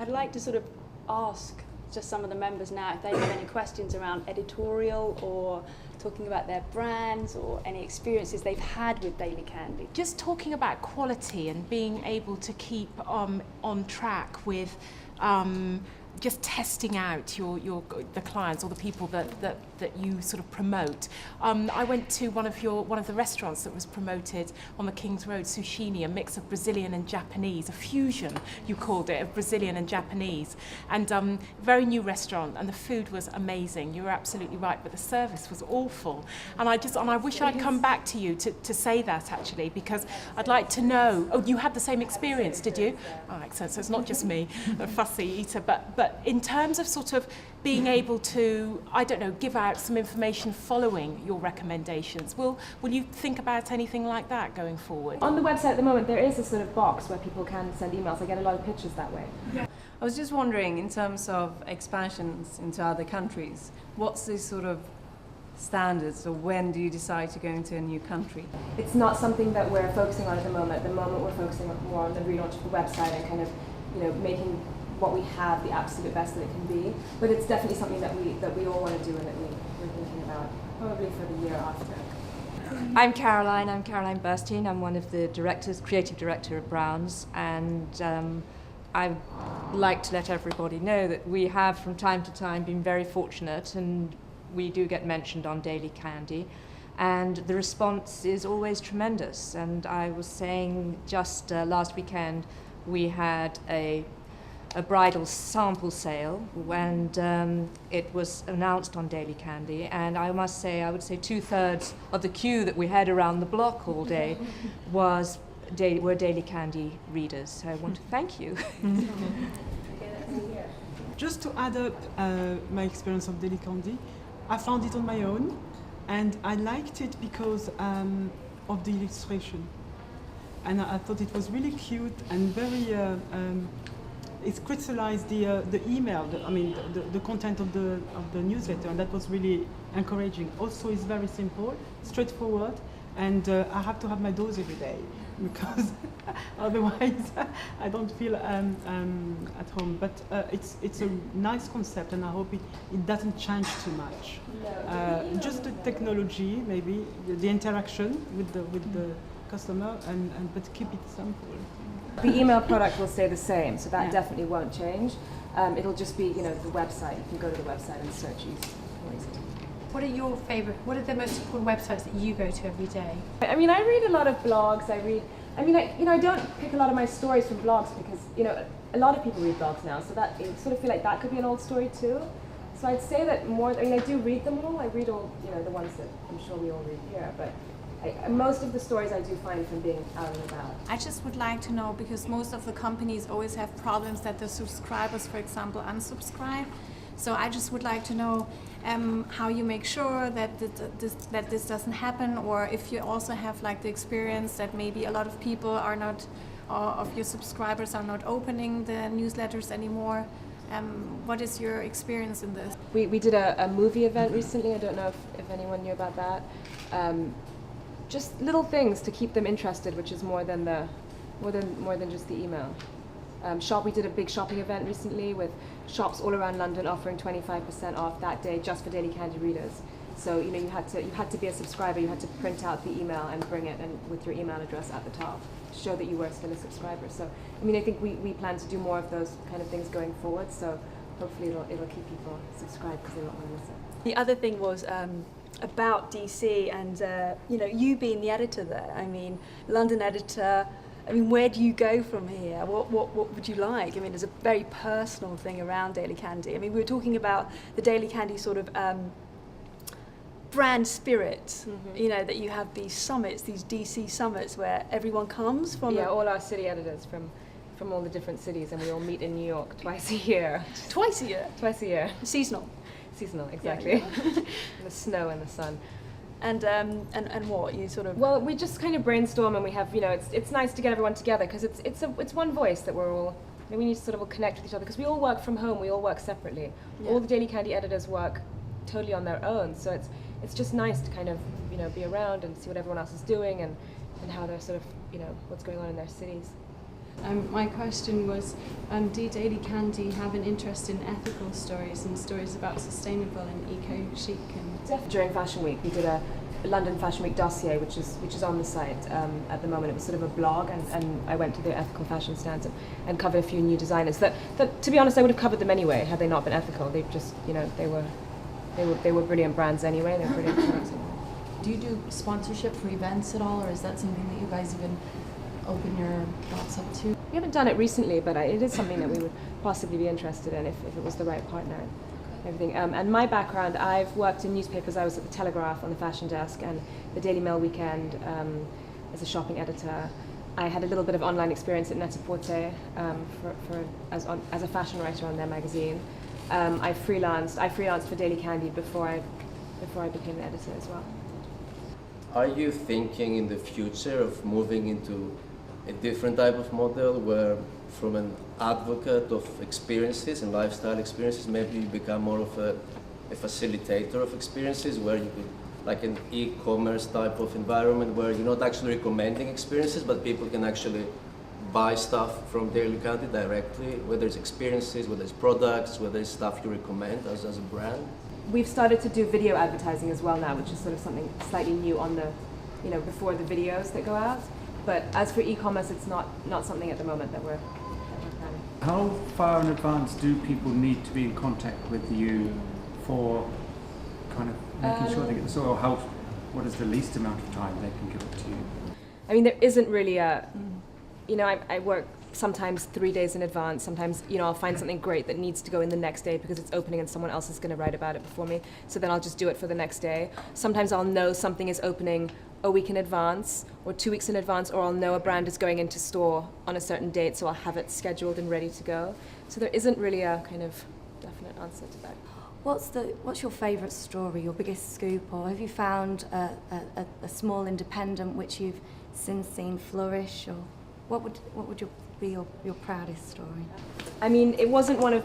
I'd like to sort of ask just some of the members now if they have any questions around editorial or talking about their brands or any experiences they've had with Daily Candy. Just talking about quality and being able to keep on track with just testing out the clients or the people that you sort of promote. I went to one of the restaurants that was promoted on the King's Road, Sushini, a mix of Brazilian and Japanese, a fusion, you called it, of Brazilian and Japanese, and very new restaurant, and the food was amazing. You were absolutely right, but the service was awful. And I wish I'd come back to you to say that actually, because I'd like to know. Oh, you had the same experience, did you? Oh, excellent. So it's not just me, a fussy eater, but in terms of sort of being able to, I don't know, give out some information following your recommendations, will you think about anything like that going forward? On the website at the moment there is a sort of box where people can send emails. I get a lot of pictures that way. Yeah. I was just wondering, in terms of expansions into other countries, what's the sort of standards, or when do you decide to go into a new country? It's not something that we're focusing on at the moment. At the moment we're focusing more on the relaunch of the website and kind of, making what we have the absolute best that it can be. But it's definitely something that we all want to do and that we're thinking about probably for the year after. I'm Caroline Burstein. I'm one of the creative director of Browns, and I'd like to let everybody know that we have from time to time been very fortunate, and we do get mentioned on Daily Candy, and the response is always tremendous. And I was saying just last weekend we had a bridal sample sale, and it was announced on Daily Candy, and I must say, I would say 2/3 of the queue that we had around the block all day were Daily Candy readers. So I want to thank you. Just to add up my experience of Daily Candy, I found it on my own, and I liked it because of the illustration, and I thought it was really cute and very. It's crystallized the email, the content of the newsletter, and that was really encouraging. Also, it's very simple, straightforward, and I have to have my dose every day because otherwise I don't feel at home. But it's a nice concept, and I hope it doesn't change too much. Just the technology, maybe the interaction with the customer, but keep it simple. The email product will stay the same, so that definitely won't change. It'll just be, the website. You can go to the website and search easy. What are the most important websites that you go to every day? I read a lot of blogs. I don't pick a lot of my stories from blogs because, a lot of people read blogs now, so that I sort of feel like that could be an old story too. So I'd say that I do read them all. I read all, the ones that I'm sure we all read here, but most of the stories I do find from being out and about. I just would like to know, because most of the companies always have problems that the subscribers, for example, unsubscribe. So I just would like to know how you make sure that this doesn't happen, or if you also have the experience that maybe a lot of people are not, of your subscribers are not opening the newsletters anymore. What is your experience in this? We did a movie event recently. I don't know if anyone knew about that. Just little things to keep them interested, which is more than just the email. We did a big shopping event recently with shops all around London offering 25% off that day just for Daily Candy readers. So you had to be a subscriber. You had to print out the email and bring it, and with your email address at the top to show that you were still a subscriber. So I think we plan to do more of those kind of things going forward. So hopefully it'll keep people subscribed because they don't want to miss it. The other thing was about DC and you being the editor there. London editor. Where do you go from here? What would you like? There's a very personal thing around Daily Candy. We were talking about the Daily Candy sort of brand spirit. That you have these summits, these DC summits, where everyone comes from. Yeah, all our city editors from all the different cities, and we all meet in New York twice a year. Twice a year. Twice a year. Seasonal, exactly. The snow and the sun. And what you sort of? Well, we just kind of brainstorm, and we have, it's nice to get everyone together because it's one voice that we're all. We need to sort of all connect with each other because we all work from home. We all work separately. Yeah. All the Daily Candy editors work totally on their own, so it's just nice to kind of be around and see what everyone else is doing and how they're sort of what's going on in their cities. My question was, do Daily Candy have an interest in ethical stories and stories about sustainable and eco-chic? And During Fashion Week, we did a London Fashion Week dossier, which is on the site at the moment. It was sort of a blog, and I went to the ethical fashion stands and covered a few new designers. That to be honest, I would have covered them anyway had they not been ethical. They just, they were brilliant brands anyway. They were brilliant products anyway. Do you do sponsorship for events at all, or is that something that you guys even open your thoughts up to? We haven't done it recently, but it is something that we would possibly be interested in if it was the right partner and everything. And my background, I've worked in newspapers. I was at the Telegraph on the fashion desk and the Daily Mail Weekend as a shopping editor. I had a little bit of online experience at Net-a-Porter as a fashion writer on their magazine. I freelanced for Daily Candy before I became the editor as well. Are you thinking in the future of moving into a different type of model where from an advocate of experiences and lifestyle experiences, maybe you become more of a facilitator of experiences where you could, like an e-commerce type of environment where you're not actually recommending experiences, but people can actually buy stuff from Daily Candy directly, whether it's experiences, whether it's products, whether it's stuff you recommend as a brand? We've started to do video advertising as well now, which is sort of something slightly new on the, before the videos that go out. But as for e-commerce, it's not something at the moment that we're planning. How far in advance do people need to be in contact with you for kind of making sure they get the store? Or what is the least amount of time they can give it to you? I mean, there isn't really a, I work sometimes 3 days in advance. Sometimes, I'll find something great that needs to go in the next day because it's opening and someone else is going to write about it before me. So then I'll just do it for the next day. Sometimes I'll know something is opening a week in advance or 2 weeks in advance, or I'll know a brand is going into store on a certain date, so I'll have it scheduled and ready to go. So there isn't really a kind of definite answer to that. What's your favourite story, your biggest scoop, or have you found a small independent which you've since seen flourish, or what would be your proudest story? I mean, it wasn't one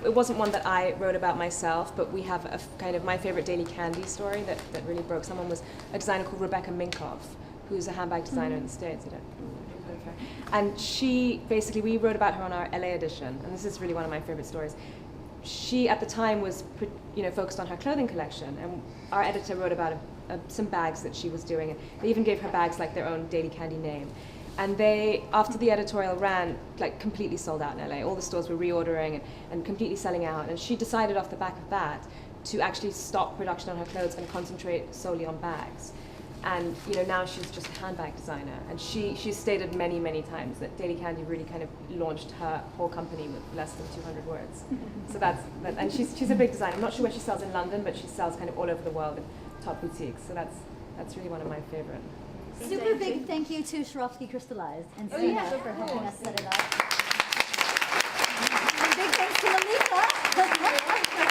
that I wrote about myself, but we have a kind of my favorite Daily Candy story that really broke someone was a designer called Rebecca Minkoff, who's a handbag designer in the States. And she basically, we wrote about her on our LA edition, and this is really one of my favorite stories. She at the time was focused on her clothing collection, and our editor wrote about some bags that she was doing, and they even gave her bags like their own Daily Candy name. And they, after the editorial ran, completely sold out in LA. All the stores were reordering and completely selling out. And she decided off the back of that to actually stop production on her clothes and concentrate solely on bags. And now she's just a handbag designer. And she's stated many, many times that Daily Candy really kind of launched her whole company with less than 200 words. So and she's a big designer. I'm not sure where she sells in London, but she sells kind of all over the world in top boutiques. So that's really one of my favorite. Super big thank you to Swarovski Crystallized and Sina for helping us set it up. And big thanks to Malika.